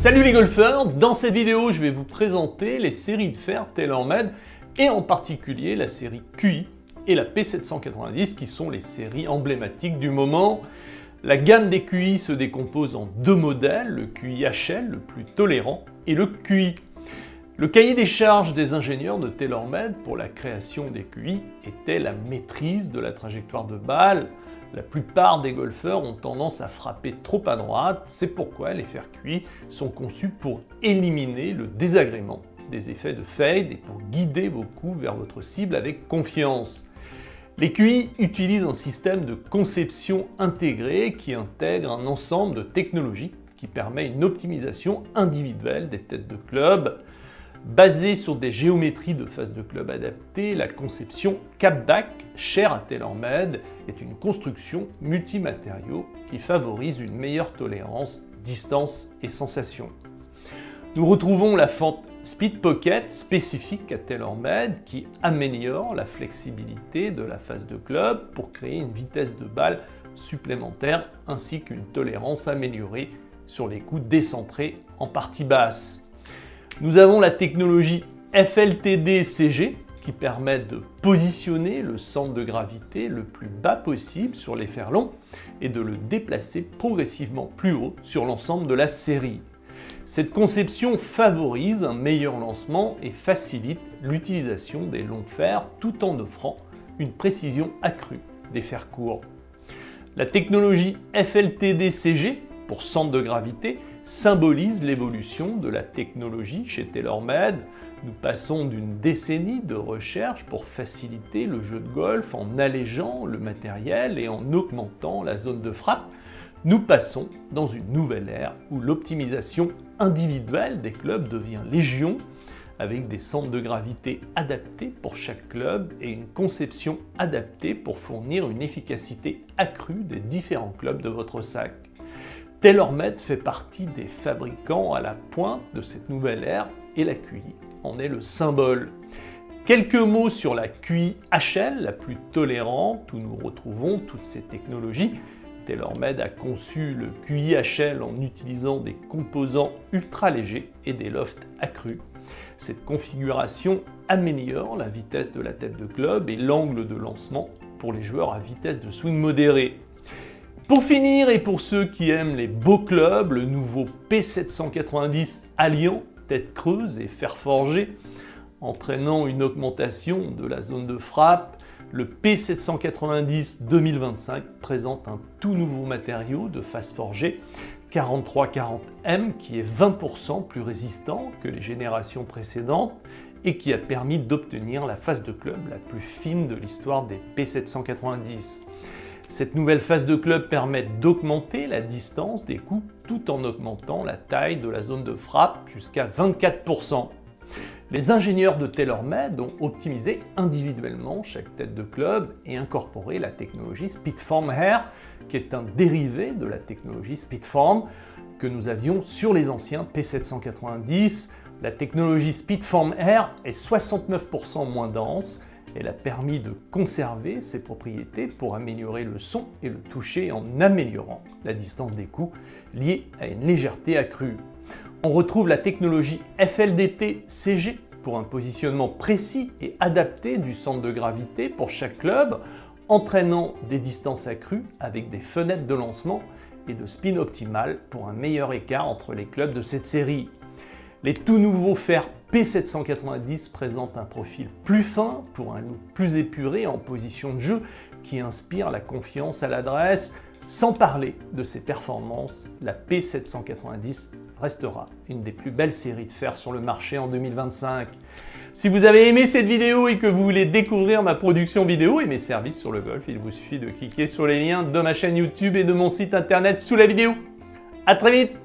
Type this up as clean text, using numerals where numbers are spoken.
Salut les golfeurs, dans cette vidéo je vais vous présenter les séries de fer TaylorMade et en particulier la série QI et la P790 qui sont les séries emblématiques du moment. La gamme des QI se décompose en deux modèles, le QI HL le plus tolérant et le QI. Le cahier des charges des ingénieurs de TaylorMade pour la création des QI était la maîtrise de la trajectoire de balle. La plupart des golfeurs ont tendance à frapper trop à droite, c'est pourquoi les fers QI sont conçus pour éliminer le désagrément des effets de fade et pour guider vos coups vers votre cible avec confiance. Les QI utilisent un système de conception intégré qui intègre un ensemble de technologies qui permet une optimisation individuelle des têtes de club. Basée sur des géométries de face de club adaptées, la conception Capback, chère à TaylorMade, est une construction multimatériaux qui favorise une meilleure tolérance, distance et sensation. Nous retrouvons la fente Speed Pocket spécifique à TaylorMade qui améliore la flexibilité de la face de club pour créer une vitesse de balle supplémentaire ainsi qu'une tolérance améliorée sur les coups décentrés en partie basse. Nous avons la technologie FLTD-CG qui permet de positionner le centre de gravité le plus bas possible sur les fers longs et de le déplacer progressivement plus haut sur l'ensemble de la série. Cette conception favorise un meilleur lancement et facilite l'utilisation des longs fers tout en offrant une précision accrue des fers courts. La technologie FLTD-CG pour centre de gravité symbolise l'évolution de la technologie chez TaylorMade. Nous passons d'une décennie de recherche pour faciliter le jeu de golf en allégeant le matériel et en augmentant la zone de frappe. Nous passons dans une nouvelle ère où l'optimisation individuelle des clubs devient légion avec des centres de gravité adaptés pour chaque club et une conception adaptée pour fournir une efficacité accrue des différents clubs de votre sac. TaylorMade fait partie des fabricants à la pointe de cette nouvelle ère et la QI en est le symbole. Quelques mots sur la QI HL, la plus tolérante, où nous retrouvons toutes ces technologies. TaylorMade a conçu le QI HL en utilisant des composants ultra légers et des lofts accrus. Cette configuration améliore la vitesse de la tête de club et l'angle de lancement pour les joueurs à vitesse de swing modérée. Pour finir, et pour ceux qui aiment les beaux clubs, le nouveau P790 alliant tête creuse et fer forgé, entraînant une augmentation de la zone de frappe, le P790 2025 présente un tout nouveau matériau de face forgée 4340M qui est 20% plus résistant que les générations précédentes et qui a permis d'obtenir la face de club la plus fine de l'histoire des P790. Cette nouvelle face de club permet d'augmenter la distance des coups tout en augmentant la taille de la zone de frappe jusqu'à 24%. Les ingénieurs de TaylorMade ont optimisé individuellement chaque tête de club et incorporé la technologie Speedform Air, qui est un dérivé de la technologie Speedform que nous avions sur les anciens P790. La technologie Speedform Air est 69% moins dense. Elle a permis de conserver ses propriétés pour améliorer le son et le toucher en améliorant la distance des coups liée à une légèreté accrue. On retrouve la technologie FLDT-CG pour un positionnement précis et adapté du centre de gravité pour chaque club, entraînant des distances accrues avec des fenêtres de lancement et de spin optimal pour un meilleur écart entre les clubs de cette série. Les tout nouveaux fers P790 présentent un profil plus fin pour un look plus épuré en position de jeu qui inspire la confiance à l'adresse. Sans parler de ses performances, la P790 restera une des plus belles séries de fer sur le marché en 2025. Si vous avez aimé cette vidéo et que vous voulez découvrir ma production vidéo et mes services sur le golf, il vous suffit de cliquer sur les liens de ma chaîne YouTube et de mon site internet sous la vidéo. À très vite!